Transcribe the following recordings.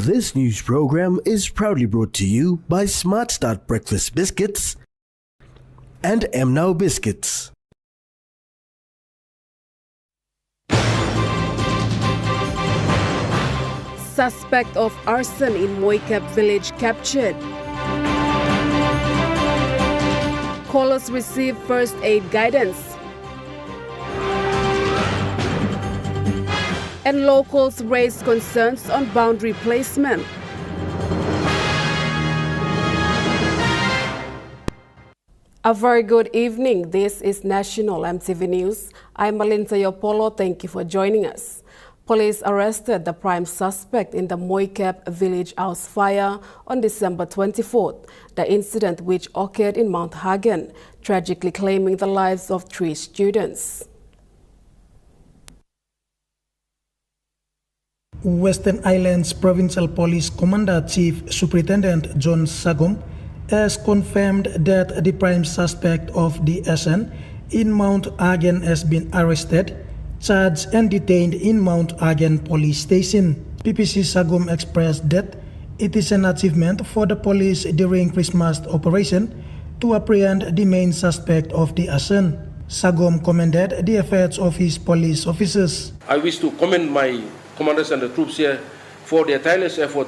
This news program is proudly brought to you by Smart Start Breakfast Biscuits and Now Biscuits. Suspect of arson in Moikep village captured. Callers receive first aid guidance. And locals raise concerns on boundary placement. A very good evening. This is National EMTV News. I'm Malinta Yopolo. Thank you for joining us. Police arrested the prime suspect in the Moikep village house fire on December 24th, the incident which occurred in Mount Hagen, tragically claiming the lives of 3 students. Western Islands Provincial Police Commander Chief Superintendent John Sagom has confirmed that the prime suspect of the arson in Mount Hagen has been arrested, charged and detained in Mount Hagen Police Station. PPC Sagom expressed that it is an achievement for the police during Christmas operation to apprehend the main suspect of the arson. Sagom commended the efforts of his police officers. I wish to commend my commanders and the troops here for their tireless effort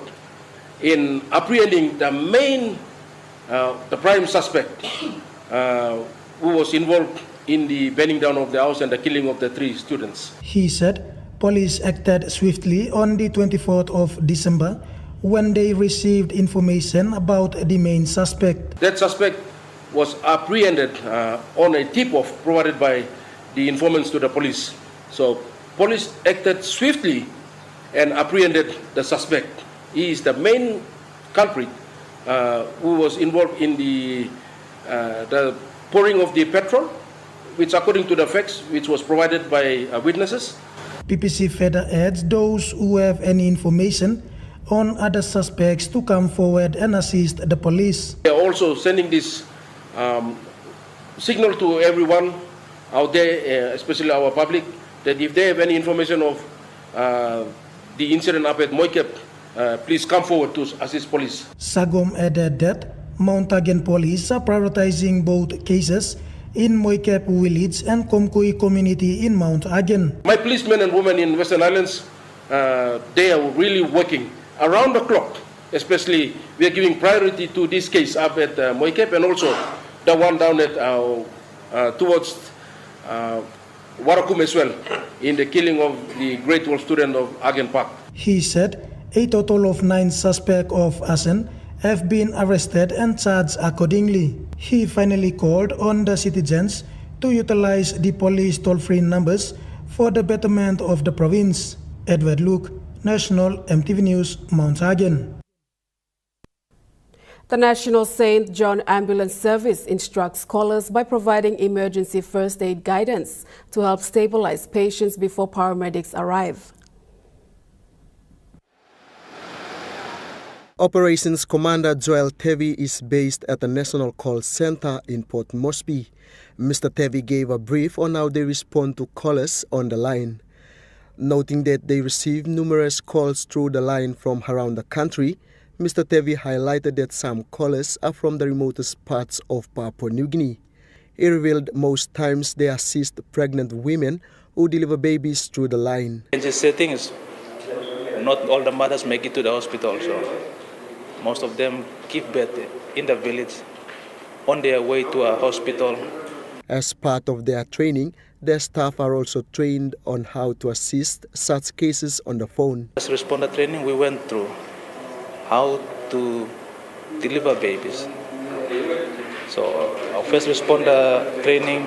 in apprehending the prime suspect who was involved in the burning down of the house and the killing of the 3 students. He said police acted swiftly on the 24th of December when they received information about the main suspect. That suspect was apprehended on a tip-off provided by the informants to the police. So police acted swiftly and apprehended the suspect. He is the main culprit who was involved in the pouring of the petrol, which according to the facts, which was provided by witnesses. PPC further adds those who have any information on other suspects to come forward and assist the police. They are also sending this signal to everyone out there, especially our public, that if they have any information of the incident up at Moikep, please come forward to assist police. Sagom added that Mount Hagen police are prioritizing both cases in Moikep village and Komkui community in Mount Hagen. My policemen and women in Western Islands, they are really working around the clock. Especially, we are giving priority to this case up at Moikep and also the one down at towards Warakum as well, in the killing of the Grade 12 student of Hagen Park. He said a total of 9 suspects of arson have been arrested and charged accordingly. He finally called on the citizens to utilize the police toll-free numbers for the betterment of the province. Edward Luke, National EMTV News, Mount Hagen. The National St. John Ambulance Service instructs callers by providing emergency first aid guidance to help stabilize patients before paramedics arrive. Operations Commander Joel Tevi is based at the National Call Center in Port Moresby. Mr. Tevi gave a brief on how they respond to callers on the line. Noting that they receive numerous calls through the line from around the country, Mr. Tevi highlighted that some callers are from the remotest parts of Papua New Guinea. He revealed most times they assist pregnant women who deliver babies through the line. In this setting, not all the mothers make it to the hospital, so most of them give birth in the village on their way to a hospital. As part of their training, their staff are also trained on how to assist such cases on the phone. As responder training, we went through how to deliver babies. So our first responder training,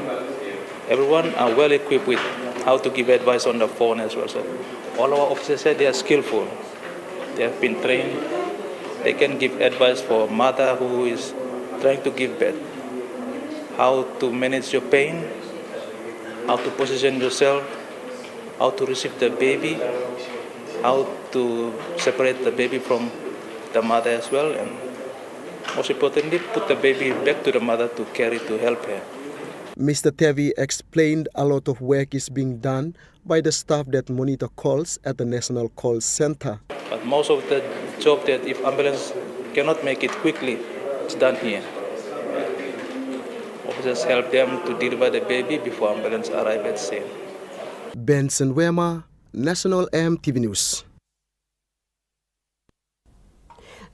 everyone are well equipped with how to give advice on the phone as well. So all our officers said they are skillful. They have been trained. They can give advice for a mother who is trying to give birth. How to manage your pain, how to position yourself, how to receive the baby, how to separate the baby from the mother as well, and most importantly, put the baby back to the mother to carry to help her. Mr. Tevi explained a lot of work is being done by the staff that monitor calls at the National Call Center. But most of the job that if ambulance cannot make it quickly, it's done here. Officers help them to deliver the baby before ambulance arrive at scene. Benson Wema, National EMTV News.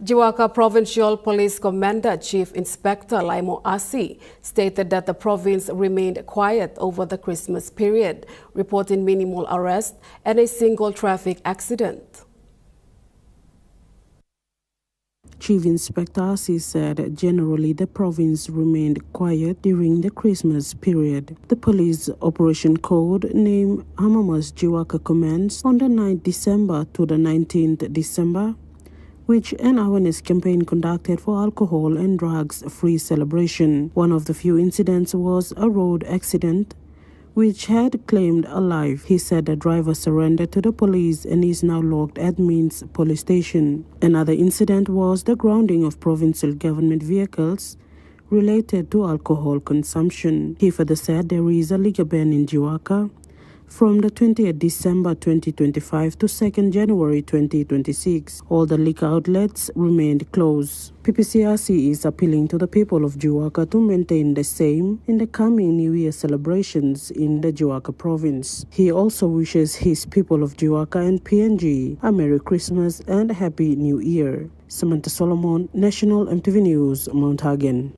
Jiwaka Provincial Police Commander Chief Inspector Laimo Asi stated that the province remained quiet over the Christmas period, reporting minimal arrest and a single traffic accident. Chief Inspector Asi said generally the province remained quiet during the Christmas period. The police operation code named Hamamas Jiwaka commenced on the 9th December to the 19th December, which an awareness campaign conducted for alcohol and drugs-free celebration. One of the few incidents was a road accident which had claimed a life. He said the driver surrendered to the police and is now locked at Means police station. Another incident was the grounding of provincial government vehicles related to alcohol consumption. He further said there is a liquor ban in Jiwaka from the 20th December 2025 to 2nd January 2026. All the liquor outlets remained closed. PPCRC is appealing to the people of Jiwaka to maintain the same in the coming New Year celebrations in the Jiwaka province. He also wishes his people of Jiwaka and PNG a Merry Christmas and a Happy New Year. Samantha Solomon, National EMTV News, Mount Hagen.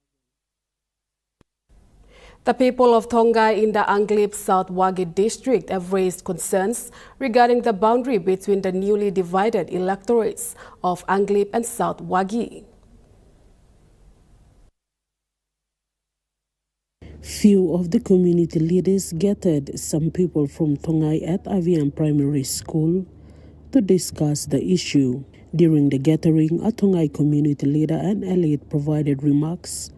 The people of Tongai in the Anglip South Wagi district have raised concerns regarding the boundary between the newly divided electorates of Anglip and South Wagi. Few of the community leaders gathered some people from Tongai at Avian Primary School to discuss the issue. During the gathering, a Tongai community leader and elite provided remarks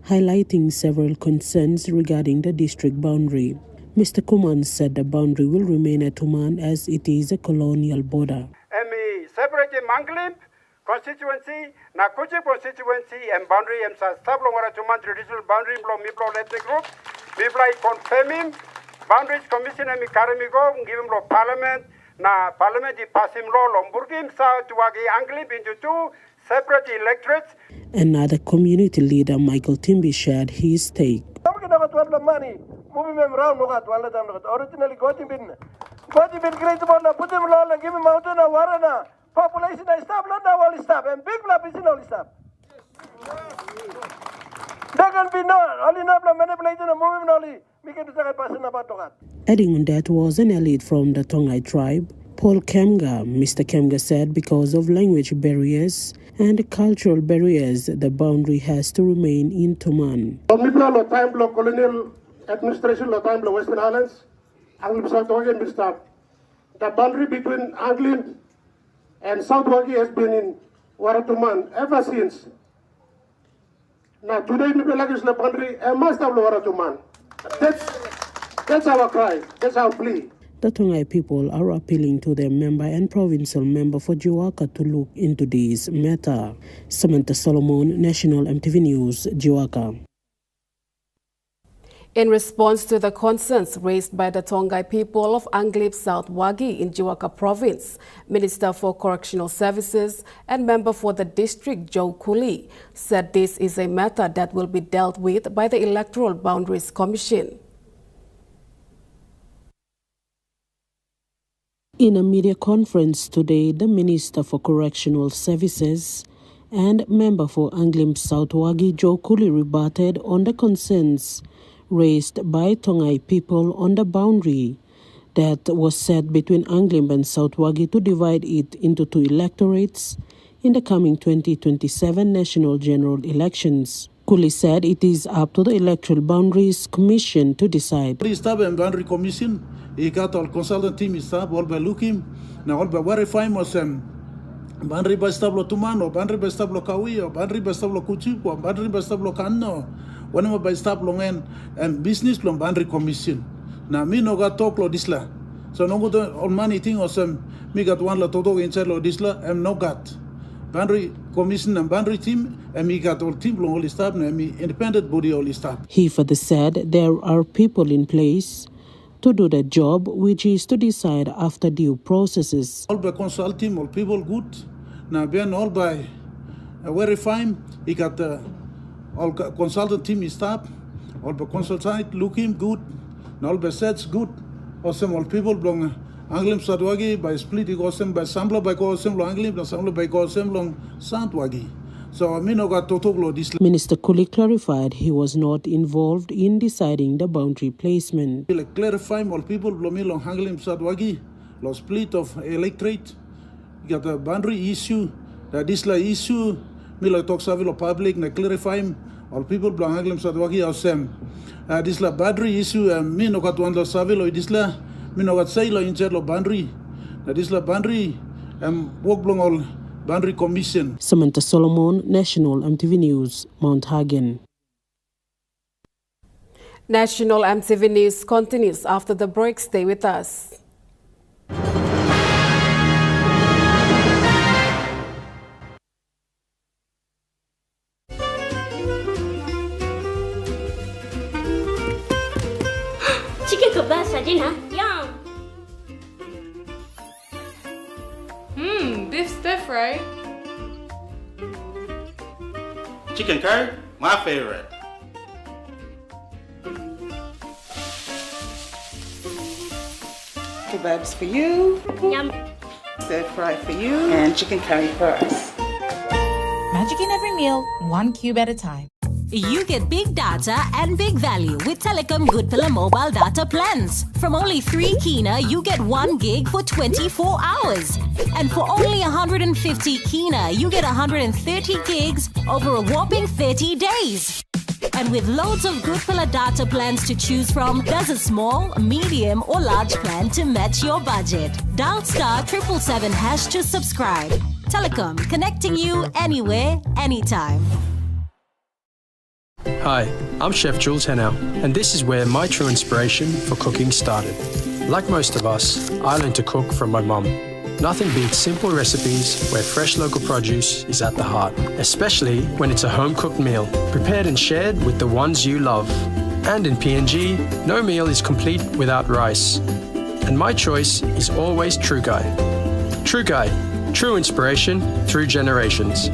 highlighting several concerns regarding the district boundary. Mr. Kuman said the boundary will remain at Tuman as it is a colonial border. Separate Anglip constituency, Nakuchi constituency, and boundary and Sablongara Tuman traditional boundary blow Miplo Letter Group. Miplo confirm him, boundaries commission and Mikaramigo, give him law parliament. Na parliament pass him law Lomburgim South Wagi Anglip into two separate electorates. Another community leader, Michael Timby, shared his take. Originally, population is stop, not all stop, and big lab is all stop. There can be no only manipulating and moving only. Adding on that was an elite from the Tongai tribe, Paul Kemga. Mr. Kemga said because of language barriers and cultural barriers, the boundary has to remain in Tuman. Colonial administration, Western Islands, Anglip South Wagi and stop. The boundary between Anglip and South Wagi has been in Waratuman ever since. Now today, the boundary must have Waratuman. That's our cry. That's our plea. The Tongai people are appealing to their member and provincial member for Jiwaka to look into this matter. Samantha Solomon, National EMTV News, Jiwaka. In response to the concerns raised by the Tongai people of Anglip South Wagi in Jiwaka province, Minister for Correctional Services and member for the district, Joe Cooley, said this is a matter that will be dealt with by the Electoral Boundaries Commission. In a media conference today, the Minister for Correctional Services and member for Anglip South Wagi, Joe Cooley, rebutted on the concerns raised by Tongai people on the boundary that was set between Anglip and South Wagi to divide it into two electorates in the coming 2027 national general elections. Cooley said it is up to the Electoral Boundaries Commission to decide. Boundary Commission, all consultant team is all by looking, now all by verifying boundary by stablo Tumano, boundary by stablo Kawi, or boundary by stablo Kuchipo, boundary by stablo Kano, whenever by stablo and business from boundary commission. Now me no got talk lo disla. So no go on money thing or some me got one la toto inside lo disla, I'm no got. Boundary Commission and boundary team, and me got all team long all staff, and me independent body all staff. He further said there are people in place to do the job, which is to decide after due processes. All by consult team, all people good. Now, Ben all by verifying, he got all consultant team staff, all the consultant looking good, and all the sets good. Awesome, all people belong Anglim Sadwagi by splitting awesome by Sambla by Kosem Anglim, and Sambla by Kosem long Sandwagi. So, this. Minister Kulik clarified he was not involved in deciding the boundary placement. Clarify all people belong Anglim Sadwagi, the split of electorate. You got a boundary issue, that is the issue. Mila talks of public, na clarify all people belong Anglim Sadwagi awesome. This la boundary issue, me no got one la savilo, this la, me no got say la in charge of boundary. That is la boundary, work belong all. Boundary Commission. Samantha Solomon, National EMTV News, Mount Hagen. National EMTV News continues after the break. Stay with us. Chicken kebab saja na, yum. Beef stir fry. Chicken curry, my favorite. Kebabs for you. Yum. Stir fry for you. And chicken curry for us. Magic in every meal, one cube at a time. You get big data and big value with Telecom Good Pillar mobile data plans. From only 3 kina, you get 1 gig for 24 hours. And for only 150 kina, you get 130 gigs over a whopping 30 days. And with loads of Good Pillar data plans to choose from, there's a small, medium or large plan to match your budget. Dial *777# to subscribe. Telecom, connecting you anywhere, anytime. Hi, I'm Chef Jules Hennow, and this is where my true inspiration for cooking started. Like most of us, I learned to cook from my mum. Nothing beats simple recipes where fresh local produce is at the heart, especially when it's a home-cooked meal, prepared and shared with the ones you love. And in PNG, no meal is complete without rice. And my choice is always True Guy. True Guy, true inspiration through generations.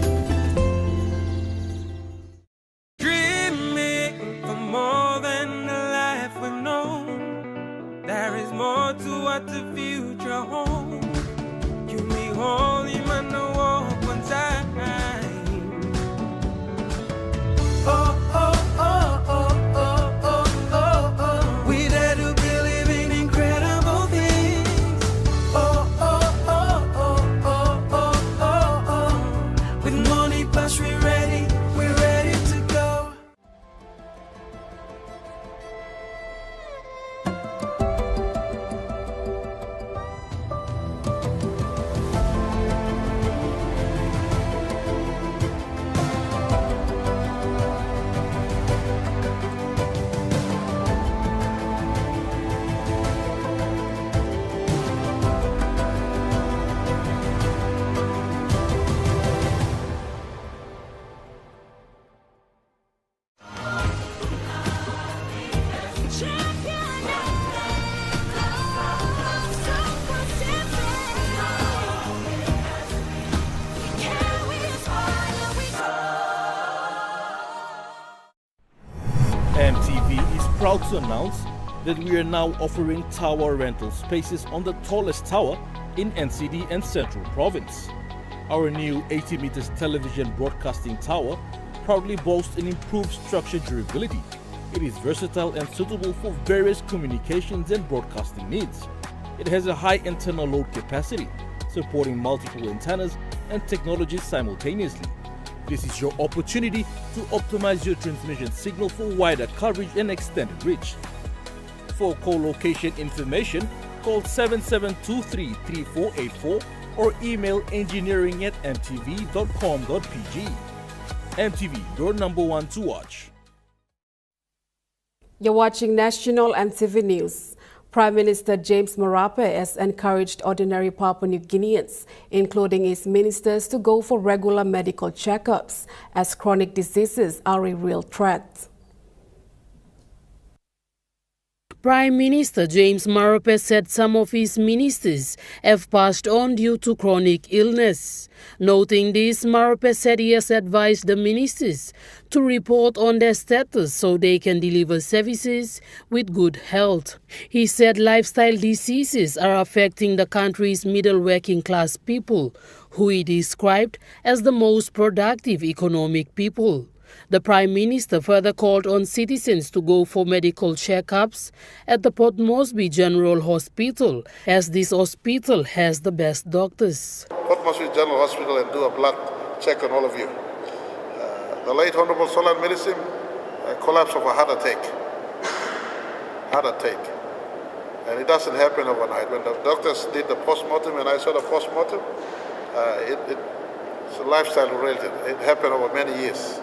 EMTV is proud to announce that we are now offering tower rental spaces on the tallest tower in NCD and Central Province. Our new 80 meters television broadcasting tower proudly boasts an improved structure durability. It is versatile and suitable for various communications and broadcasting needs. It has a high internal load capacity, supporting multiple antennas and technologies simultaneously. This is your opportunity to optimize your transmission signal for wider coverage and extended reach. For co-location information, call 7723-3484 or email engineering@mtv.com.pg. MTV, your number one to watch. You're watching National EMTV News. Prime Minister James Marape has encouraged ordinary Papua New Guineans, including his ministers, to go for regular medical checkups as chronic diseases are a real threat. Prime Minister James Marape said some of his ministers have passed on due to chronic illness. Noting this, Marape said he has advised the ministers to report on their status so they can deliver services with good health. He said lifestyle diseases are affecting the country's middle working class people, who he described as the most productive economic people. The Prime Minister further called on citizens to go for medical checkups at the Port Moresby General Hospital, as this hospital has the best doctors. Port Moresby General Hospital and do a blood check on all of you. The late Honorable Solan Medicine collapse of a heart attack. And it doesn't happen overnight. When the doctors did the post-mortem and I saw the post-mortem, it's a lifestyle related. It happened over many years.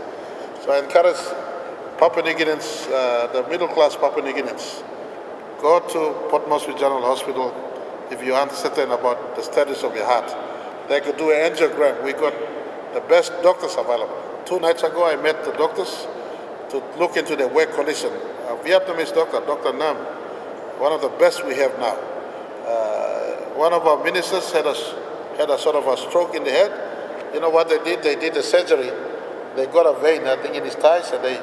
So I encourage Papua New Guineans, the middle-class Papua New Guineans, go to Port Moresby General Hospital if you are uncertain about the status of your heart. They could do an angiogram. We got the best doctors available. 2 nights ago, I met the doctors to look into their work condition. A Vietnamese doctor, Dr. Nam, one of the best we have now. One of our ministers had a sort of a stroke in the head. You know what they did? They did a surgery. They got a vein, I think, in his thighs, and they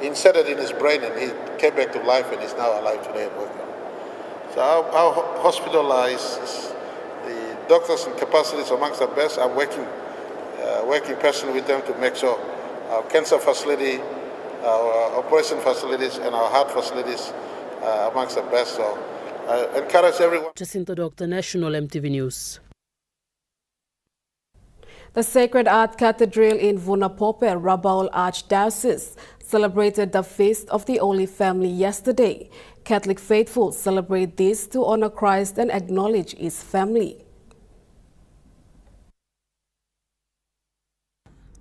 inserted it in his brain, and he came back to life, and he's now alive today and working. So our hospital is the doctors and capacities amongst the best. I'm working personally with them to make sure our cancer facility, our operation facilities, and our heart facilities are amongst the best. So I encourage everyone. Jacinta Doctor, National EMTV News. The Sacred Heart Cathedral in Vunapope, Rabaul Archdiocese, celebrated the Feast of the Holy Family yesterday. Catholic faithful celebrate this to honor Christ and acknowledge his family.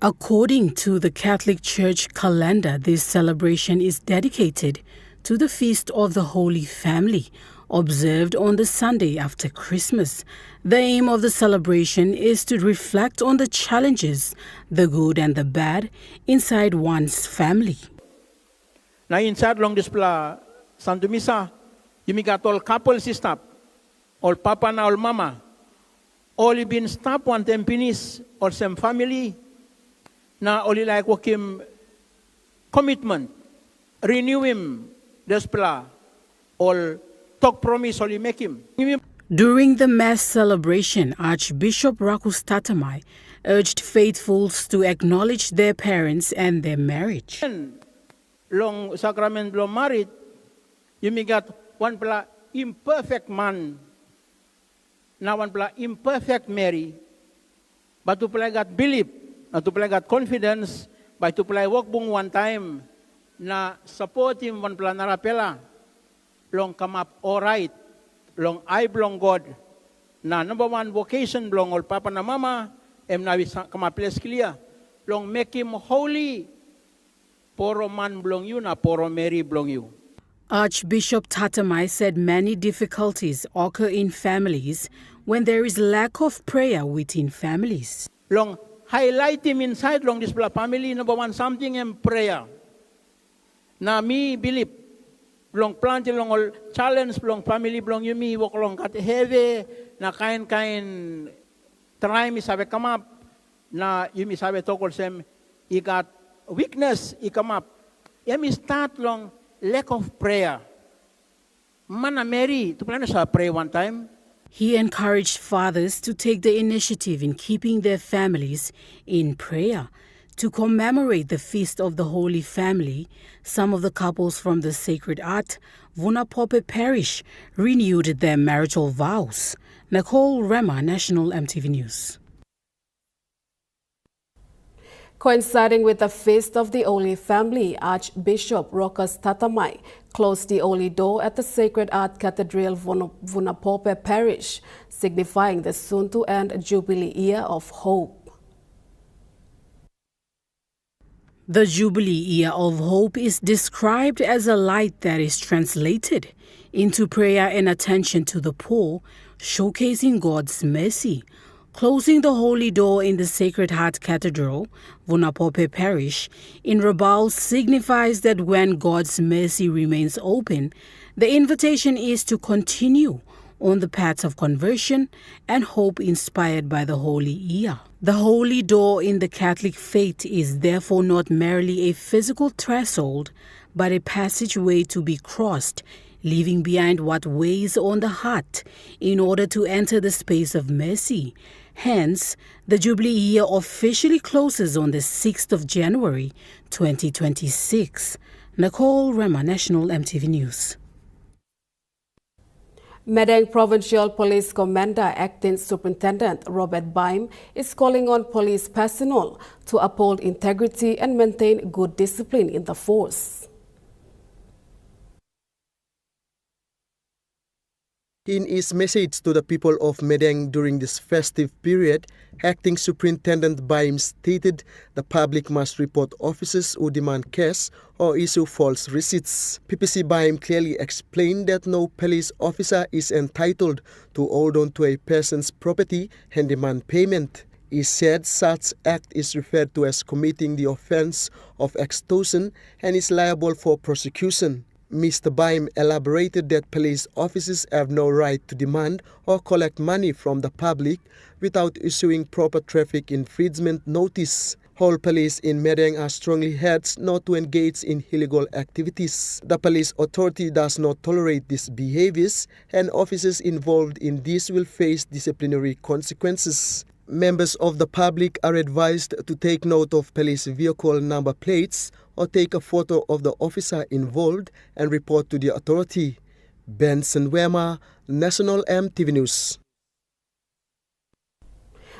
According to the Catholic Church calendar, this celebration is dedicated to the Feast of the Holy Family, observed on the Sunday after Christmas. The aim of the celebration is to reflect on the challenges, the good and the bad, inside one's family. Na inside long displa Santo Misa, you got all couples stop, all papa na all mama, all you been stop one tempinis or some family, na only like wakim commitment, renew him displa, all talk promise only make him. During the Mass celebration, Archbishop Rakus Tatamai urged faithfuls to acknowledge their parents and their marriage. Long sacrament long married, you may got one pla imperfect man, now one pla imperfect Mary, but to play got belief, to play got confidence, by to play work bung one time, na support him one pla narapela, long come up all right. Long I belong God. Na number one vocation belong all papa na mama. Em na come up place clear. Long make him holy. Poro man belong you na poro Mary belong you. Archbishop Tatamai said many difficulties occur in families when there is lack of prayer within families. Long highlight him inside long this family number one something in prayer. Na me believe. Belong plant long all challenge belong family belong you me walk long kat heavy na kain try mi sabe come up na you mi sabe tokol sem I got weakness I come up ya mi start long lack of prayer mana Mary to plan sa pray one time. He encouraged fathers to take the initiative in keeping their families in prayer. To commemorate the Feast of the Holy Family, some of the couples from the Sacred Heart, Vunapope Parish, renewed their marital vows. Nicole Rema, National EMTV News. Coinciding with the Feast of the Holy Family, Archbishop Rokas Tatamai closed the holy door at the Sacred Heart Cathedral, Vunapope Parish, signifying the soon-to-end Jubilee Year of Hope. The Jubilee Year of Hope is described as a light that is translated into prayer and attention to the poor, showcasing God's mercy. closing the holy door in the Sacred Heart Cathedral, Vunapope Parish, in Rabaul signifies that when God's mercy remains open, the invitation is to continue on the path of conversion and hope inspired by the Holy Year. The holy door in the Catholic faith is therefore not merely a physical threshold, but a passageway to be crossed, leaving behind what weighs on the heart in order to enter the space of mercy. Hence, the Jubilee year officially closes on the 6th of January, 2026. Nicole Rema, National EMTV News. Medang Provincial Police Commander Acting Superintendent Robert Baim is calling on police personnel to uphold integrity and maintain good discipline in the force. In his message to the people of Medang during this festive period, Acting Superintendent Baim stated the public must report officers who demand cash or issue false receipts. PPC Baim clearly explained that no police officer is entitled to hold on to a person's property and demand payment. He said such act is referred to as committing the offense of extortion and is liable for prosecution. Mr. Baim elaborated that police officers have no right to demand or collect money from the public without issuing proper traffic infringement notice. All police in Medang are strongly urged not to engage in illegal activities. The police authority does not tolerate these behaviors, and officers involved in this will face disciplinary consequences. Members of the public are advised to take note of police vehicle number plates or take a photo of the officer involved and report to the authority. Benson Wema, National EMTV News.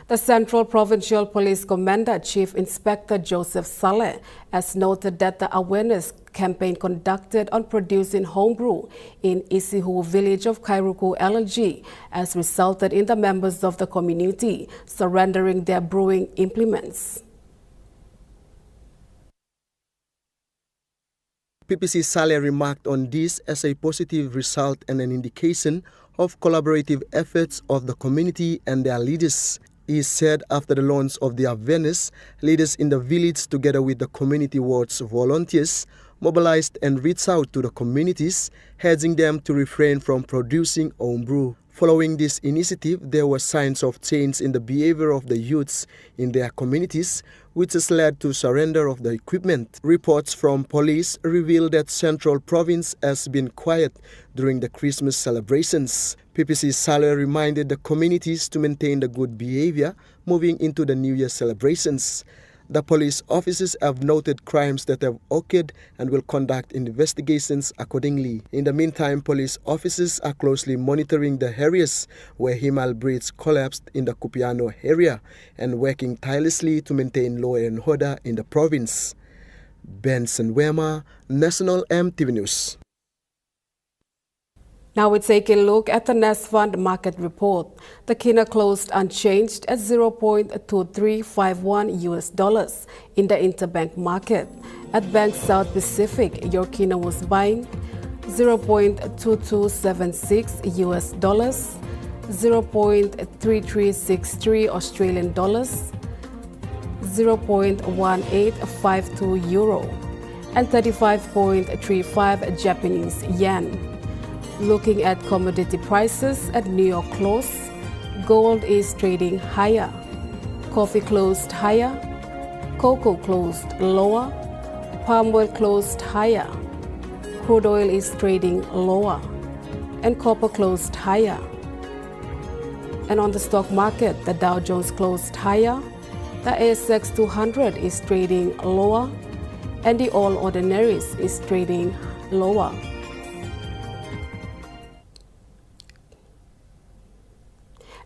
The Central Provincial Police Commander Chief Inspector Joseph Saleh has noted that the awareness campaign conducted on producing homebrew in Isihu village of Kairuku LG has resulted in the members of the community surrendering their brewing implements. PPC Saleh remarked on this as a positive result and an indication of collaborative efforts of the community and their leaders. He said after the launch of the awareness, leaders in the village together with the community wards volunteers mobilized and reached out to the communities, urging them to refrain from producing homebrew. Following this initiative, there were signs of change in the behavior of the youths in their communities, which has led to surrender of the equipment. Reports from police reveal that Central Province has been quiet during the Christmas celebrations. PPC Saleh reminded the communities to maintain the good behavior moving into the New Year celebrations. The police officers have noted crimes that have occurred and will conduct investigations accordingly. In the meantime, police officers are closely monitoring the areas where Himal Bridge collapsed in the Kupiano area and working tirelessly to maintain law and order in the province. Benson Wema, National EMTV News. Now we take a look at the Nest Fund market report. The Kina closed unchanged at $0.2351 US in the interbank market. At Bank South Pacific, your Kina was buying $0.2276 US, $0.3363 Australian dollars, 0.1852 euro, and 35.35 Japanese yen. Looking at commodity prices at New York close, gold is trading higher, coffee closed higher, cocoa closed lower, palm oil closed higher, crude oil is trading lower, and copper closed higher. And on the stock market, the Dow Jones closed higher, the ASX 200 is trading lower, and the All Ordinaries is trading lower.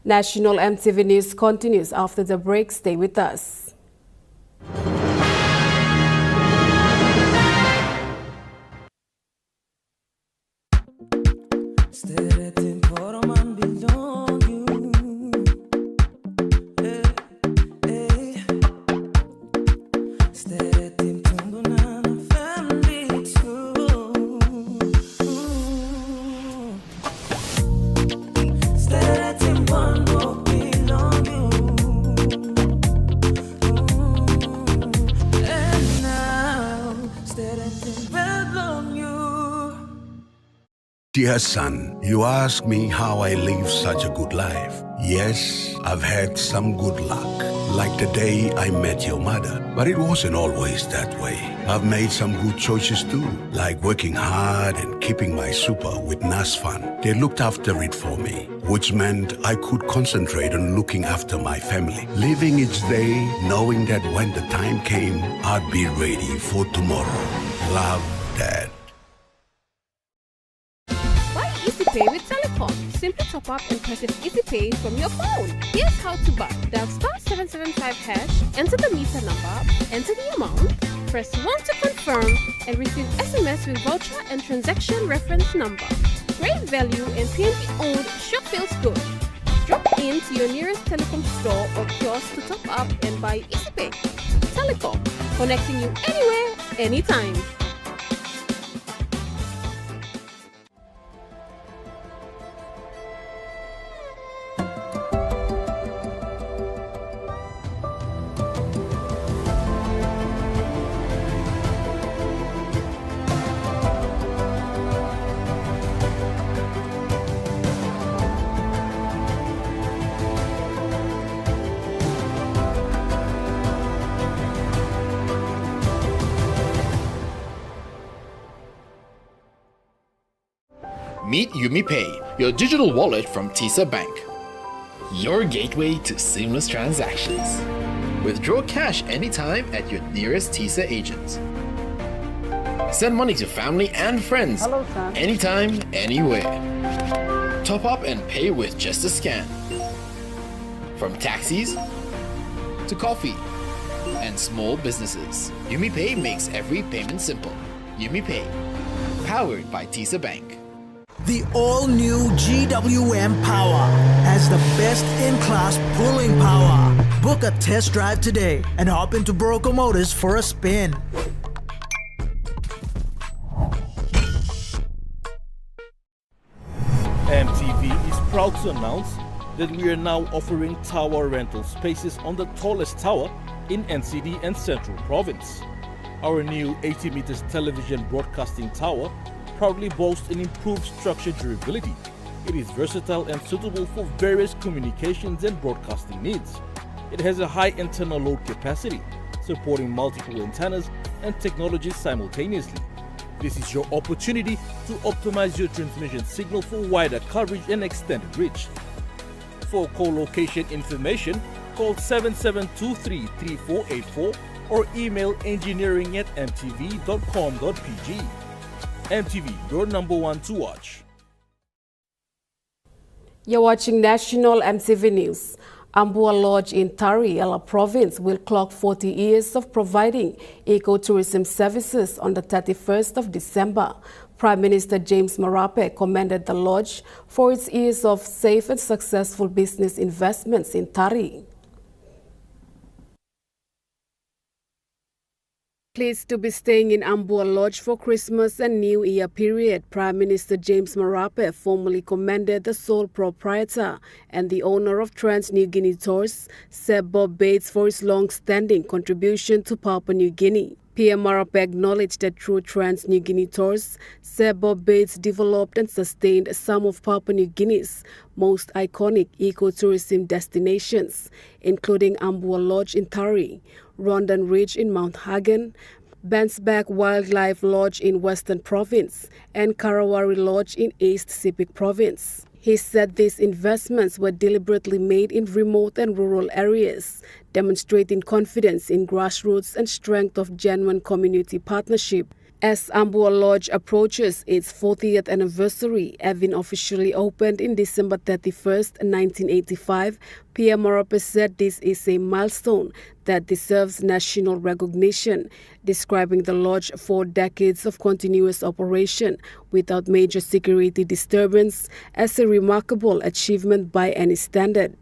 National EMTV News continues after the break. Stay with us. Dear son, you ask me how I live such a good life. Yes, I've had some good luck, like the day I met your mother. But it wasn't always that way. I've made some good choices too, like working hard and keeping my super with NASFAN. They looked after it for me, which meant I could concentrate on looking after my family. Living each day, knowing that when the time came, I'd be ready for tomorrow. Love, Dad. Buy EasyPay with Telecom. Simply top up and purchase EasyPay from your phone. Here's how to buy. Dial *775#, enter the meter number, enter the amount, press 1 to confirm, and receive SMS with voucher and transaction reference number. Great value and PNB owned sure feels good. Drop in to your nearest Telecom store or kiosk to top up and buy EasyPay. Telecom, connecting you anywhere, anytime. Meet UmiPay, your digital wallet from TISA Bank. Your gateway to seamless transactions. Withdraw cash anytime at your nearest TISA agent. Send money to family and friends anytime, anywhere. Top up and pay with just a scan. From taxis to coffee and small businesses, UmiPay makes every payment simple. UmiPay, powered by TISA Bank. The all-new GWM Power has the best-in-class pulling power. Book a test drive today and hop into Broco Motors for a spin. EMTV is proud to announce that we are now offering tower rental spaces on the tallest tower in NCD and Central Province. Our new 80 meters television broadcasting tower proudly boasts an improved structure durability. It is versatile and suitable for various communications and broadcasting needs. It has a high internal load capacity, supporting multiple antennas and technologies simultaneously. This is your opportunity to optimize your transmission signal for wider coverage and extended reach. For co-location information, call 7723-3484 or email engineering@mtv.com.pg. MTV, your number one to watch. You're watching National MTV News. Ambua Lodge in Tari, Ella Province will clock 40 years of providing ecotourism services on the 31st of December. Prime Minister James Marape commended the lodge for its years of safe and successful business investments in Tari. Pleased to be staying in Ambua Lodge for Christmas and New Year period, Prime Minister James Marape formally commended the sole proprietor and the owner of Trans New Guinea Tours, Sir Bob Bates, for his long-standing contribution to Papua New Guinea. PM Marape acknowledged that through Trans New Guinea Tours, Sir Bob Bates developed and sustained some of Papua New Guinea's most iconic ecotourism destinations, including Ambua Lodge in Tari, Rondon Ridge in Mount Hagen, Bansback Wildlife Lodge in Western Province, and Karawari Lodge in East Sepik Province. He said these investments were deliberately made in remote and rural areas, demonstrating confidence in grassroots and strength of genuine community partnership. As Ambua Lodge approaches its 40th anniversary, having officially opened in December 31st, 1985, PM Marape said this is a milestone that deserves national recognition, describing the lodge 4 decades of continuous operation without major security disturbance as a remarkable achievement by any standard.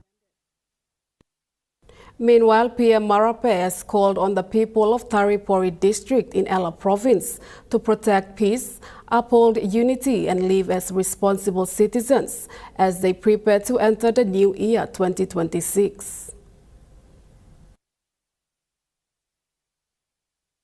Meanwhile, PM Marape has called on the people of Taripori district in Ella Province to protect peace, uphold unity and live as responsible citizens as they prepare to enter the new year 2026.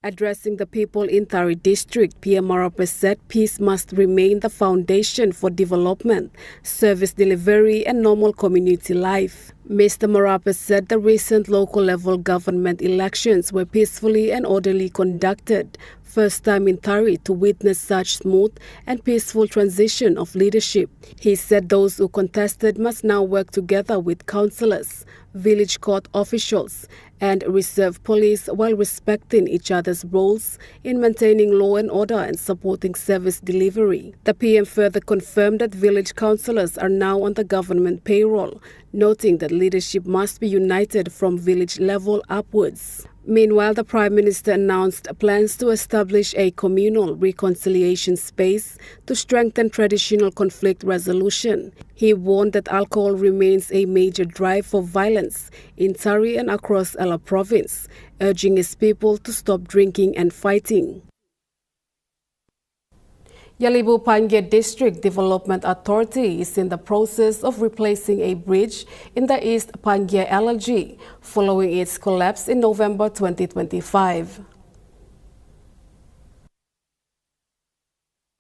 Addressing the people in Tari district, PM Marape said peace must remain the foundation for development, service delivery and normal community life. Mr. Marape said the recent local level government elections were peacefully and orderly conducted, first time in Tari to witness such smooth and peaceful transition of leadership. He said those who contested must now work together with councillors, village court officials and reserve police while respecting each other's roles in maintaining law and order and supporting service delivery. The PM further confirmed that village councillors are now on the government payroll, noting that leadership must be united from village level upwards. Meanwhile, the Prime Minister announced plans to establish a communal reconciliation space to strengthen traditional conflict resolution. He warned that alcohol remains a major drive for violence in Tari and across Ella province, urging his people to stop drinking and fighting. Yalibu Pange District Development Authority is in the process of replacing a bridge in the East Pange LLG following its collapse in November 2025.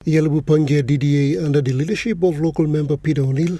Yalibu Pange DDA, under the leadership of local member Peter O'Neill,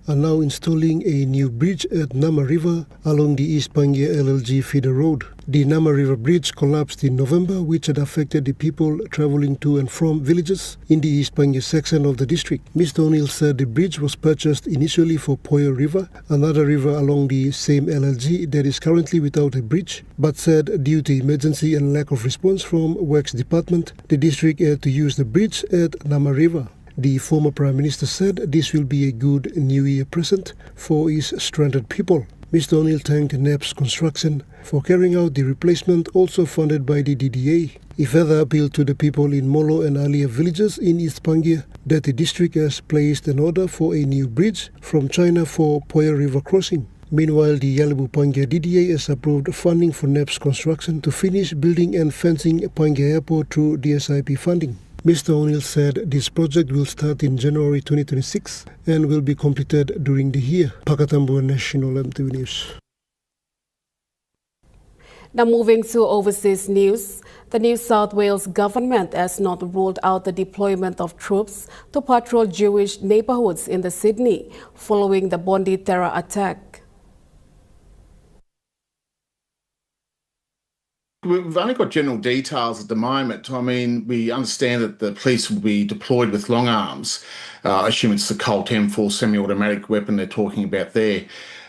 are now installing a new bridge at Nama River along the East Pange LLG feeder road. The Nama River Bridge collapsed in November, which had affected the people travelling to and from villages in the East Pange section of the district. Mr. O'Neill said the bridge was purchased initially for Poyo River, another river along the same LLG that is currently without a bridge, but said due to emergency and lack of response from Works Department, the district had to use the bridge at Nama River. The former Prime Minister said this will be a good New Year present for his stranded people. Mr. O'Neill thanked NEPS Construction for carrying out the replacement, also funded by the DDA. He further appealed to the people in Molo and Alia villages in East Pange that the district has placed an order for a new bridge from China for Poyo River crossing. Meanwhile, the Yalibu Pange DDA has approved funding for NEPS Construction to finish building and fencing Pange Airport through DSIP funding. Mr. O'Neill said this project will start in January 2026 and will be completed during the year. Pakatambu National EMTV News. Now moving to overseas news, the New South Wales government has not ruled out the deployment of troops to patrol Jewish neighborhoods in the Sydney following the Bondi terror attack. We've only got general details at the moment. I mean, we understand that the police will be deployed with long arms. I assume it's the Colt M4 semi-automatic weapon they're talking about there.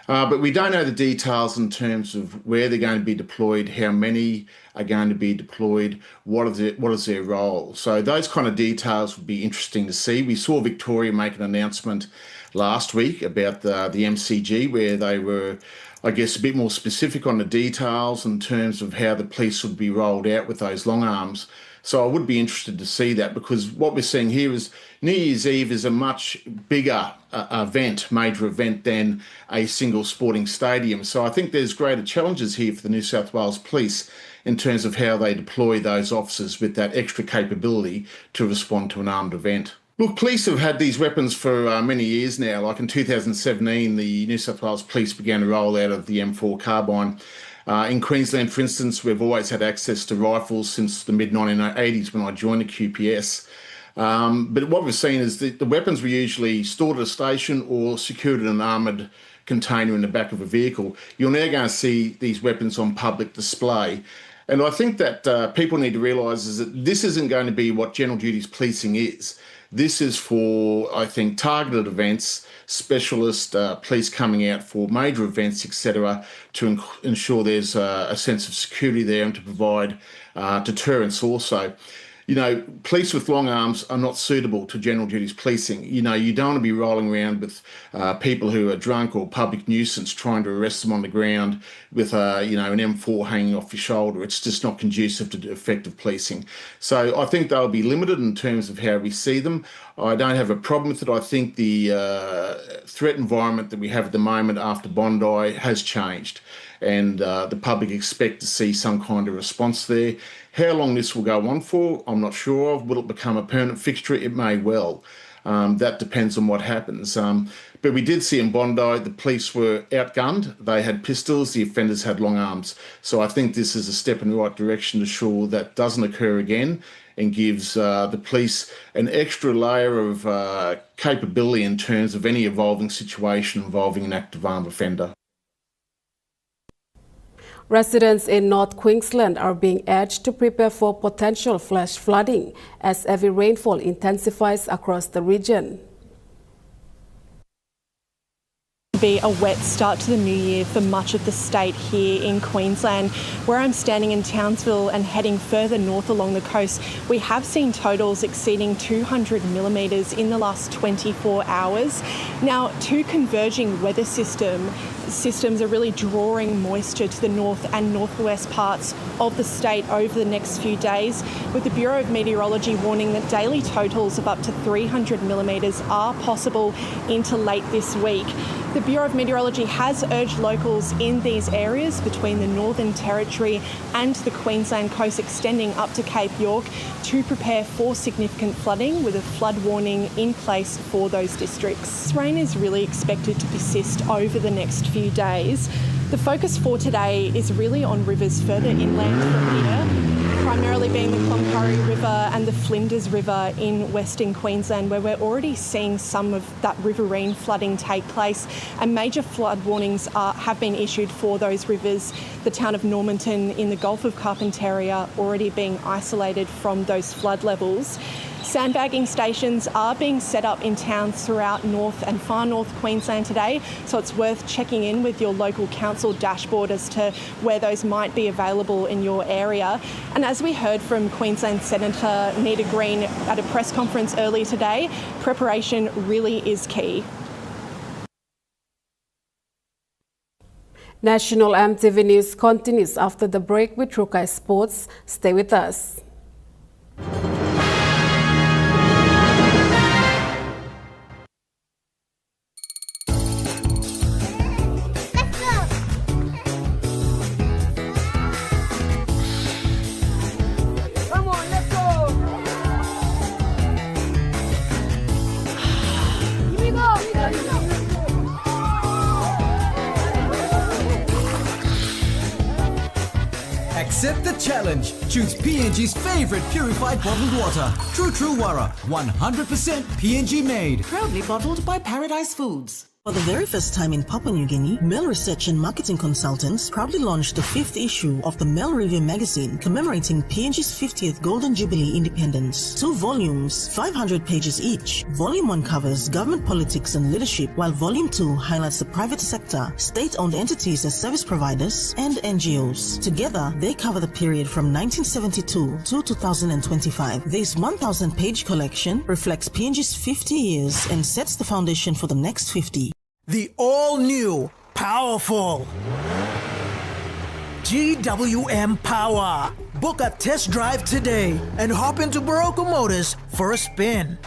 But we don't know the details in terms of where they're going to be deployed, how many are going to be deployed, what is their role. So those kind of details would be interesting to see. We saw Victoria make an announcement last week about the MCG, where they were, I guess, a bit more specific on the details in terms of how the police would be rolled out with those long arms. So I would be interested to see that, because what we're seeing here is New Year's Eve is a much bigger major event than a single sporting stadium. So I think there's greater challenges here for the New South Wales Police in terms of how they deploy those officers with that extra capability to respond to an armed event. Look, police have had these weapons for many years now. Like in 2017, the New South Wales Police began to roll out of the M4 carbine. In Queensland, for instance, we've always had access to rifles since the mid-1980s when I joined the QPS. But what we've seen is that the weapons were usually stored at a station or secured in an armoured container in the back of a vehicle. You're now going to see these weapons on public display. And I think that people need to realise is that this isn't going to be what general duties policing is. This is for, I think, targeted events, specialist police coming out for major events, etc., to ensure there's a sense of security there and to provide deterrence also. You know, police with long arms are not suitable to general duties policing. You know, you don't want to be rolling around with people who are drunk or public nuisance trying to arrest them on the ground with, an M4 hanging off your shoulder. It's just not conducive to effective policing. So I think they'll be limited in terms of how we see them. I don't have a problem with it. I think the threat environment that we have at the moment after Bondi has changed, and the public expect to see some kind of response there. How long this will go on for, I'm not sure of. Will it become a permanent fixture? It may well. That depends on what happens. But we did see in Bondi, the police were outgunned. They had pistols. The offenders had long arms. So I think this is a step in the right direction to ensure that doesn't occur again and gives the police an extra layer of capability in terms of any evolving situation involving an active armed offender. Residents in North Queensland are being urged to prepare for potential flash flooding as heavy rainfall intensifies across the region. Be a wet start to the new year for much of the state here in Queensland. Where I'm standing in Townsville and heading further north along the coast, we have seen totals exceeding 200 millimetres in the last 24 hours. Now, two converging weather systems are really drawing moisture to the north and northwest parts of the state over the next few days, with the Bureau of Meteorology warning that daily totals of up to 300 millimetres are possible into late this week. The Bureau of Meteorology has urged locals in these areas between the Northern Territory and the Queensland coast extending up to Cape York to prepare for significant flooding, with a flood warning in place for those districts. Rain is really expected to persist over the next few days. The focus for today is really on rivers further inland from here, primarily being the Cloncurry River and the Flinders River in Western Queensland, where we're already seeing some of that riverine flooding take place, and major flood warnings have been issued for those rivers. The town of Normanton in the Gulf of Carpentaria already being isolated from those flood levels. Sandbagging stations are being set up in towns throughout North and far North Queensland today, so it's worth checking in with your local council dashboard as to where those might be available in your area. And as we heard from Queensland Senator Nita Green at a press conference earlier today, preparation really is key. National EMTV News continues after the break with Trukai Sports. Stay with us. Accept the challenge. Choose PNG's favorite purified bottled water. True Wara, 100% PNG made. Proudly bottled by Paradise Foods. For the very first time in Papua New Guinea, Mel Research and Marketing Consultants proudly launched the 5th issue of the Mel Review magazine commemorating PNG's 50th Golden Jubilee independence. 2 volumes, 500 pages each. Volume 1 covers government politics and leadership, while Volume 2 highlights the private sector, state-owned entities as service providers, and NGOs. Together, they cover the period from 1972 to 2025. This 1,000-page collection reflects PNG's 50 years and sets the foundation for the next 50. The all-new, powerful GWM Power. Book a test drive today and hop into Barocco Motors for a spin.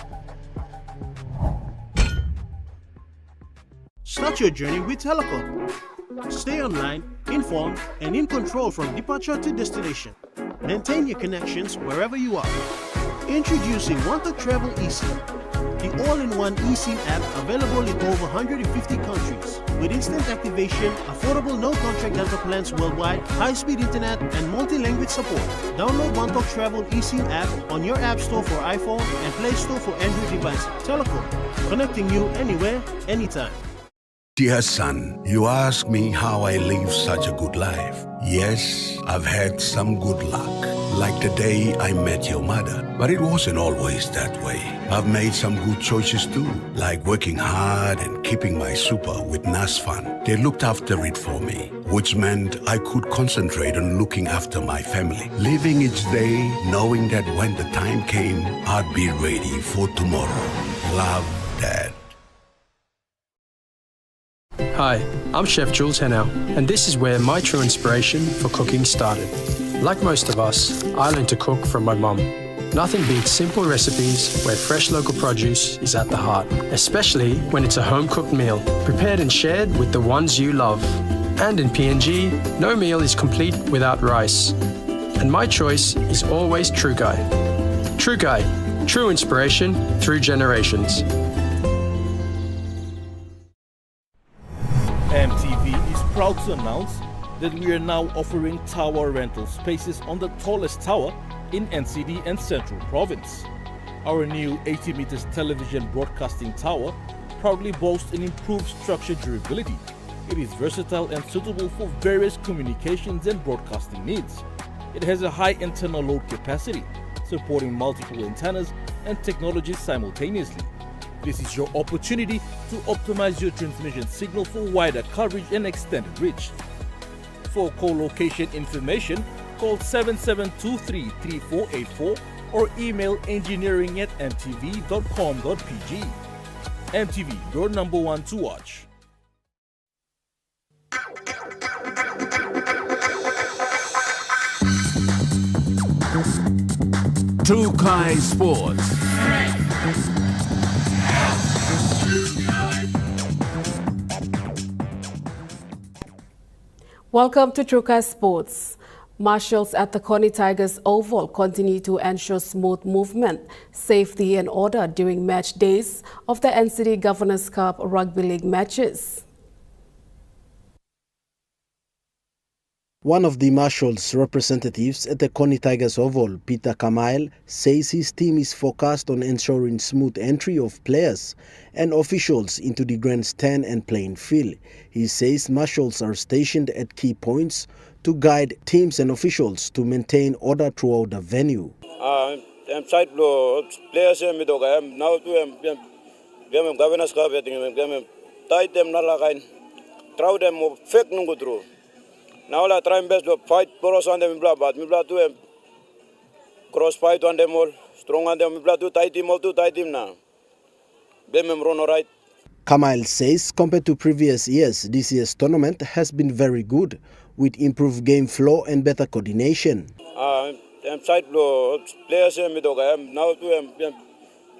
Start your journey with Telecom. Stay online, informed, and in control from departure to destination. Maintain your connections wherever you are. Introducing Want to Travel eSIM, the all-in-one eSIM app available in over 150 countries. With instant activation, affordable no-contract data plans worldwide, high-speed internet, and multi-language support. Download Want to Travel eSIM app on your App Store for iPhone and Play Store for Android devices. Telecom, connecting you anywhere, anytime. Dear son, you ask me how I live such a good life. Yes, I've had some good luck, like the day I met your mother. But it wasn't always that way. I've made some good choices too, like working hard and keeping my super with NASFAN. They looked after it for me, which meant I could concentrate on looking after my family. Living each day, knowing that when the time came, I'd be ready for tomorrow. Love, Dad. Hi, I'm Chef Jules Henao, and this is where my true inspiration for cooking started. Like most of us, I learned to cook from my mum. Nothing beats simple recipes where fresh local produce is at the heart, especially when it's a home-cooked meal, prepared and shared with the ones you love. And in PNG, no meal is complete without rice. And my choice is always Trukai. Trukai, True inspiration through generations. EMTV is proud to announce that we are now offering tower rental spaces on the tallest tower in NCD and Central Province. Our new 80 meters television broadcasting tower proudly boasts an improved structure durability. It is versatile and suitable for various communications and broadcasting needs. It has a high internal load capacity, supporting multiple antennas and technologies simultaneously. This is your opportunity to optimize your transmission signal for wider coverage and extended reach. For co-location information, call 7723-3484 or email engineering@mtv.com.pg. MTV, your number one to watch. Trukai Sports. Welcome to Trukai Sports. Marshals at the Connie Tigers Oval continue to ensure smooth movement, safety and order during match days of the NCD Governors Cup Rugby League matches. One of the Marshals' representatives at the Connie Tigers Oval, Peter Kamail, says his team is focused on ensuring smooth entry of players and officials into the grandstand and playing field. He says Marshals are stationed at key points to guide teams and officials to maintain order throughout the venue. Now I try best to fight boros on them but me blood to cross fight on them all strong on them me blood to tight him all to tight him now. Them run right. Kamail says compared to previous years, this year's tournament has been very good with improved game flow and better coordination. I'm side blow players me dog now to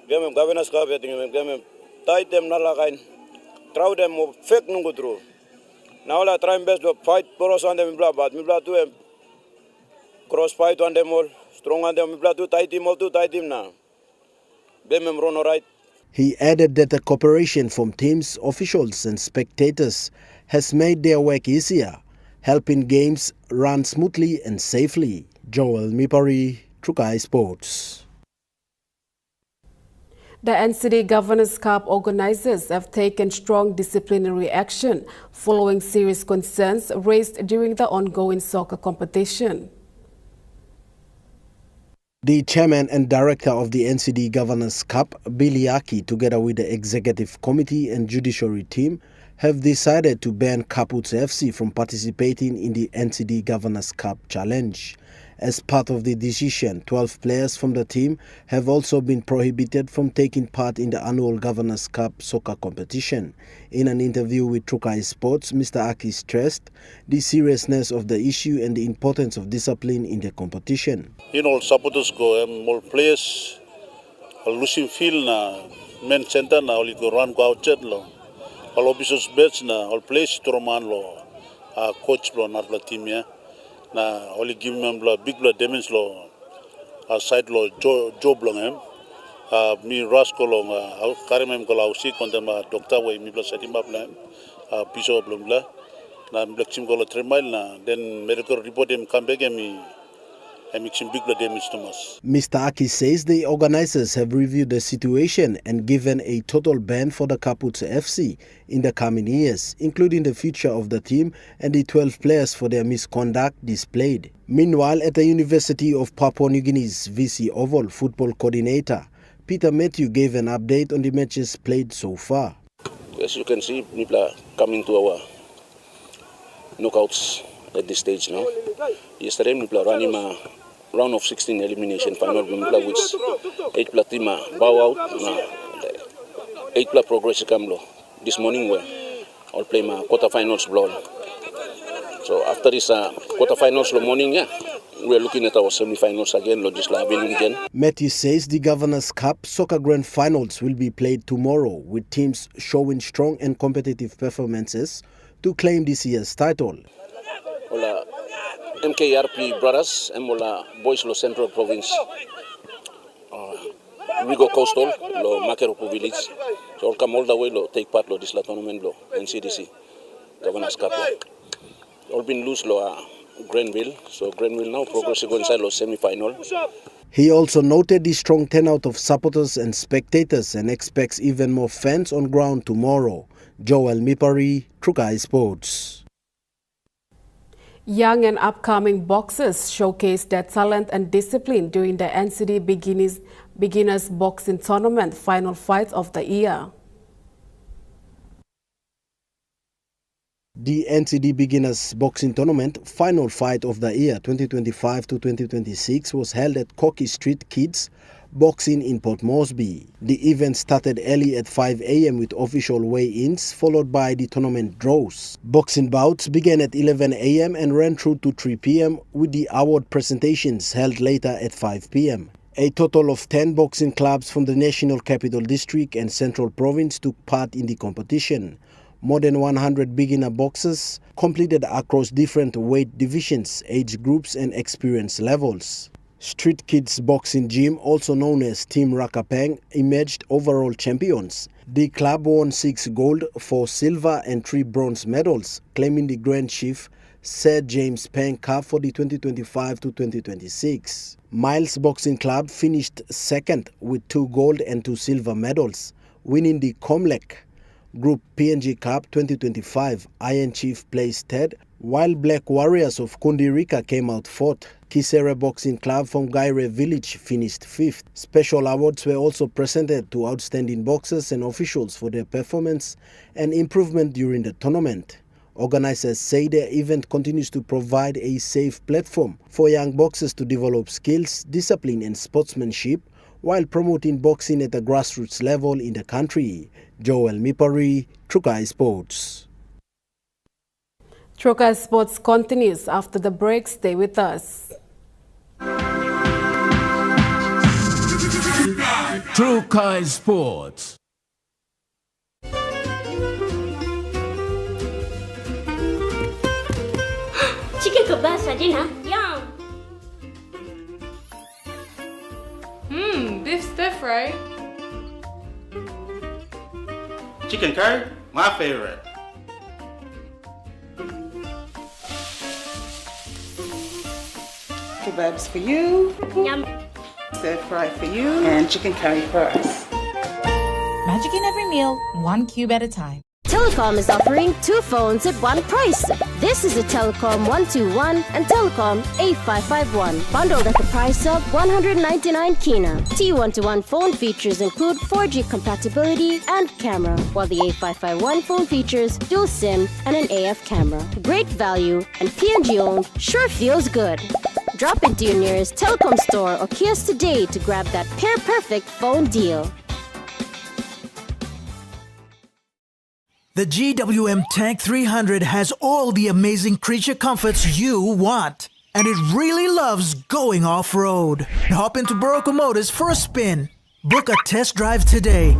them governors cup them tight them nalagain. Throw them fake no through. Now I try best to fight boros on them but me blood to cross fight on them all strong on them me blood to tight him all to tight him now. Them run right. He added that the cooperation from teams, officials and spectators has made their work easier, helping games run smoothly and safely. Joel Mipari, Trukai Sports. The NCD Governors Cup organizers have taken strong disciplinary action following serious concerns raised during the ongoing soccer competition. The chairman and director of the NCD Governors Cup, Billy Aki, together with the executive committee and judiciary team, have decided to ban Kaputs FC from participating in the NCD Governors Cup Challenge. As part of the decision, 12 players from the team have also been prohibited from taking part in the annual Governors Cup soccer competition. In an interview with Trukai Sports, Mr. Aki stressed the seriousness of the issue and the importance of discipline in the competition. All supporters go, all players losing field na main center na all go run go outside lo. All officers bets na all players troman lo coach lo na team ya. Na only give them big damage lo side lo job long me rasco long carry mem ko si kontem doctor way me plus setting up plan piso blom la na black team ko 3 mile na then medical report him come back and me mixing big damage to us. Mr. Aki says the organizers have reviewed the situation and given a total ban for the Kaputs FC in the coming years, including the future of the team and the 12 players for their misconduct displayed. Meanwhile, at the University of Papua New Guinea's VC Oval football coordinator, Peter Matthew gave an update on the matches played so far. As you can see, Nipla coming to our knockouts at this stage now. Yesterday, Nipla running a round of 16 elimination final, which 8 pla team bow out, 8 pla progress come this morning we all play my quarterfinals blow. So after this quarterfinals morning, we are looking at our semi-finals again. Matthew says the Governors Cup soccer grand finals will be played tomorrow with teams showing strong and competitive performances to claim this year's title. Hola, MKRP brothers and Mola Boys Lo Central Province. we go coastal, lo Makerupu village. So all come all the way, lo take part lo this la tournament lo NCDC Governor's Cup. All been lose lo Grenville. So Grenville now progressing inside lo semi-final. He also noted the strong turnout of supporters and spectators and expects even more fans on ground tomorrow. Joel Mipari, Trukai Sports. Young and upcoming boxers showcased their talent and discipline during the NCD Beginners Boxing Tournament final fight of the year. The NCD Beginners Boxing Tournament final fight of the year 2025 to 2026 was held at Cocky Street Kids Boxing in Port Moresby. The event started early at 5 a.m. with official weigh-ins followed by the tournament draws. Boxing bouts began at 11 a.m. and ran through to 3 p.m. with the award presentations held later at 5 p.m. A total of 10 boxing clubs from the National Capital District and Central Province took part in the competition. More than 100 beginner boxers competed across different weight divisions, age groups and experience levels. Street Kids Boxing Gym, also known as Team Rakapang, emerged overall champions. The club won 6 gold, 4 silver and 3 bronze medals, claiming the Grand Chief Sir James Pang Cup for the 2025 to 2026. Miles Boxing Club finished second with 2 gold and 2 silver medals, winning the Comlec Group PNG Cup 2025. Iron Chief placed third, while Black Warriors of Kundirika came out fourth. Kisere Boxing Club from Gaire Village finished 5th. Special awards were also presented to outstanding boxers and officials for their performance and improvement during the tournament. Organizers say the event continues to provide a safe platform for young boxers to develop skills, discipline and sportsmanship while promoting boxing at a grassroots level in the country. Joel Mipari, Trukai Sports. Trukai Sports continues after the break. Stay with us. Trukai Sports. Chicken kebab for dinner. Yum. Beef stir fry. Chicken curry, my favorite. Kebabs for you. Yum. Stir fry for you. And chicken curry for us. Magic in every meal, 1 cube at a time. Telecom is offering 2 phones at 1 price. This is the Telecom 121 and Telecom A551, bundled at the price of 199 kina. T121 phone features include 4G compatibility and camera, while the A551 phone features dual SIM and an AF camera. Great value and PNG owned sure feels good. Drop into your nearest Telecom store or kiosk today to grab that pair-perfect phone deal. The GWM Tank 300 has all the amazing creature comforts you want. And it really loves going off-road. Hop into Barocco Motors for a spin. Book a test drive today.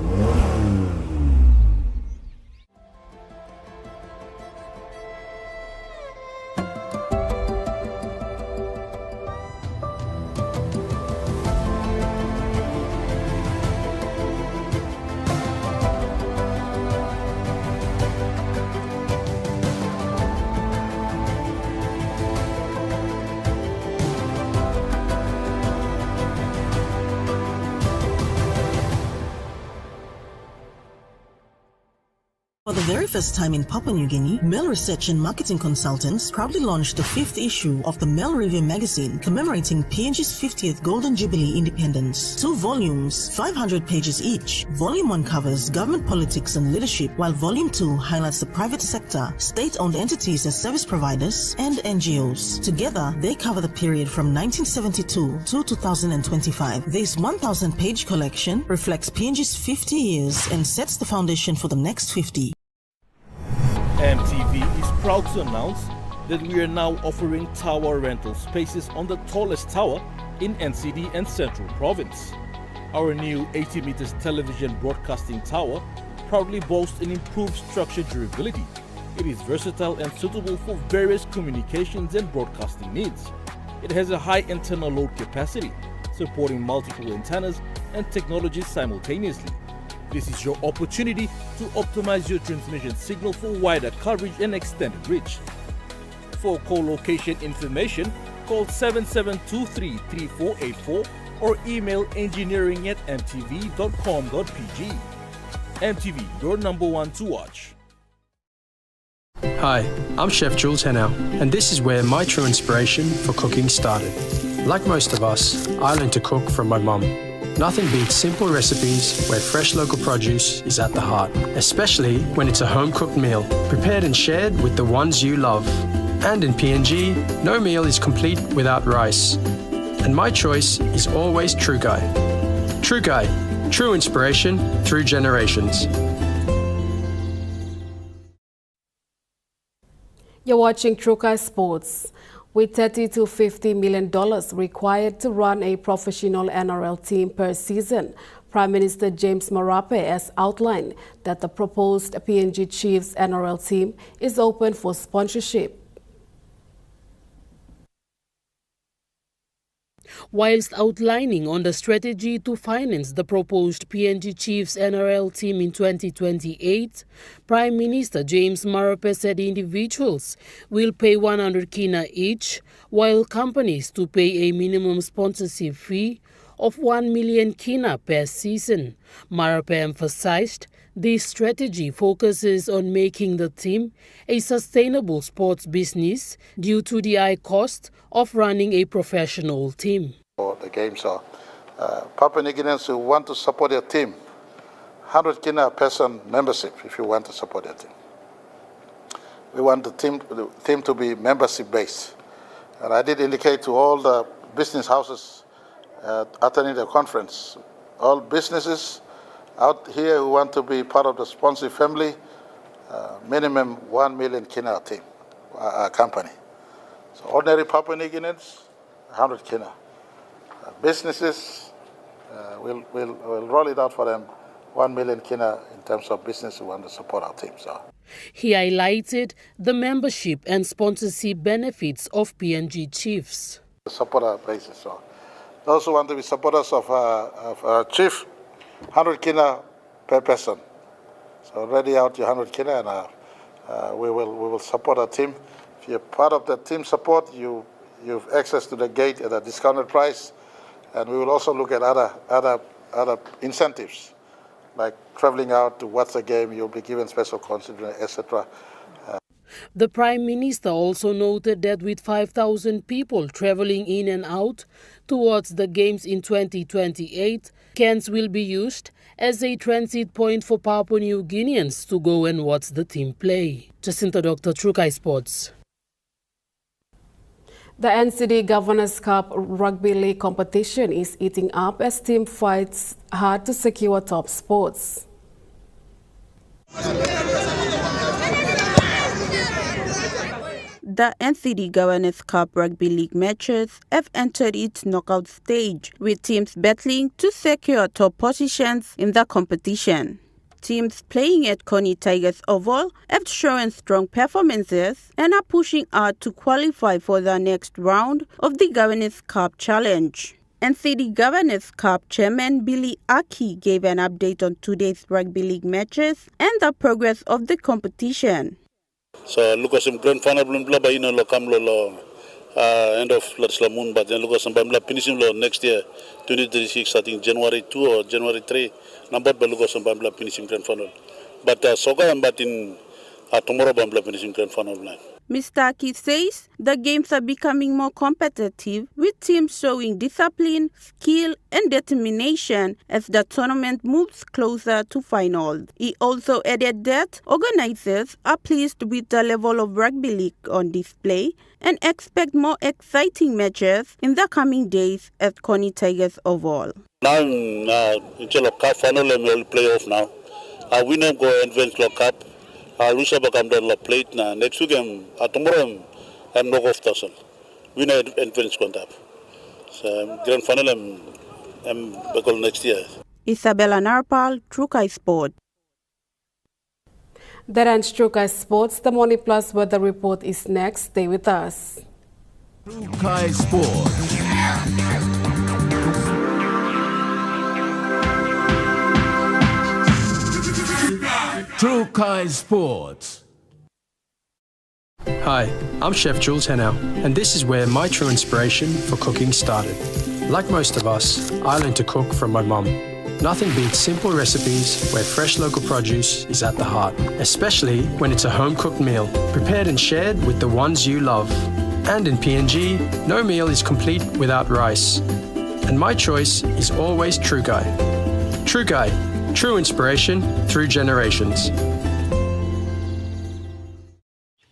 For the very first time in Papua New Guinea, Mel Research and Marketing Consultants proudly launched the 5th issue of the Mel Review magazine commemorating PNG's 50th Golden Jubilee independence. 2 volumes, 500 pages each. Volume 1 covers government politics and leadership, while Volume 2 highlights the private sector, state-owned entities as service providers, and NGOs. Together, they cover the period from 1972 to 2025. This 1,000-page collection reflects PNG's 50 years and sets the foundation for the next 50. EMTV is proud to announce that we are now offering tower rental spaces on the tallest tower in NCD and Central Province. Our new 80 meters television broadcasting tower proudly boasts an improved structure durability. It is versatile and suitable for various communications and broadcasting needs. It has a high internal load capacity, supporting multiple antennas and technology simultaneously. This is your opportunity to optimize your transmission signal for wider coverage and extended reach. For co-location information, call 7723-3484 or email engineering@mtv.com.pg. MTV, your number one to watch. Hi, I'm Chef Jules Henao, and this is where my true inspiration for cooking started. Like most of us, I learned to cook from my mum. Nothing beats simple recipes where fresh local produce is at the heart, especially when it's a home-cooked meal, prepared and shared with the ones you love. And in PNG, no meal is complete without rice. And my choice is always Trukai. Trukai, true inspiration through generations. You're watching Trukai Sports. With $30 to $50 million required to run a professional NRL team per season, Prime Minister James Marape has outlined that the proposed PNG Chiefs NRL team is open for sponsorship. Whilst outlining on the strategy to finance the proposed PNG Chiefs NRL team in 2028, Prime Minister James Marape said individuals will pay 100 kina each, while companies to pay a minimum sponsorship fee of 1 million kina per season. Marape emphasized this strategy focuses on making the team a sustainable sports business due to the high cost of running a professional team. The games are Papua New Guineans who want to support their team, 100 kina person membership if you want to support their team. We want the team to be membership based. And I did indicate to all the business houses attending the conference, all businesses out here who want to be part of the sponsor family, minimum 1 million kina team, company. So ordinary Papua New Guineans, 100 kina. Businesses, we'll roll it out for them, 1 million kina in terms of business who want to support our team. So. He highlighted the membership and sponsorship benefits of PNG Chiefs. Supporter basis. So those who want to be supporters of Chief, 100 kina per person. So ready out your 100 kina and we will support our team. If you're part of the team support, you've access to the gate at a discounted price, and we will also look at other incentives, like traveling out to watch the game. You'll be given special consideration, etc. The Prime Minister also noted that with 5,000 people travelling in and out towards the Games in 2028, Cairns will be used as a transit point for Papua New Guineans to go and watch the team play. Jacinta Dr. Trukai Sports. The NCD Governors Cup Rugby League competition is heating up as team fights hard to secure top spots. The NCD Governors Cup Rugby League matches have entered its knockout stage, with teams battling to secure top positions in the competition. Teams playing at Coney Tigers Oval have shown strong performances and are pushing hard to qualify for the next round of the Governors Cup Challenge. NCD Governors Cup Chairman Billy Aki gave an update on today's rugby league matches and the progress of the competition. So Lucas grand final bla ba ino lo kam lo end of Laslamun, but then Lucas bla finishing lo next year 2036, I think January 2 or January 3 number by Lucas bla finishing grand final. But soga but in tomorrow bla finishing grand final line. Mr. Aki says the games are becoming more competitive, with teams showing discipline, skill and determination as the tournament moves closer to finals. He also added that organizers are pleased with the level of rugby league on display and expect more exciting matches in the coming days at Coney Tigers Oval. Now in the cup final we will play off now. We now go advance to cup. Lucia bakam la plate na next week tomorrow I'm knock off tussle. We know advance contact. So grand final I'm back next year. Isabella Narpal, Trukai Sport. That ends Trukai Sports. The Morning Plus weather report is next. Stay with us. Trukai Sports. True Kai Sports. Hi, I'm Chef Jules Henao, and this is where my true inspiration for cooking started. Like most of us, I learned to cook from my mum. Nothing beats simple recipes where fresh local produce is at the heart, especially when it's a home-cooked meal, prepared and shared with the ones you love. And in PNG, no meal is complete without rice. And my choice is always True Kai. True Kai, true inspiration through generations.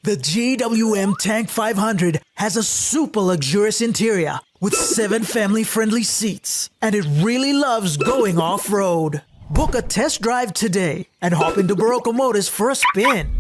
The GWM Tank 500 has a super luxurious interior with 7 family-friendly seats, and it really loves going off-road. Book a test drive today and hop into Barocco Motors for a spin.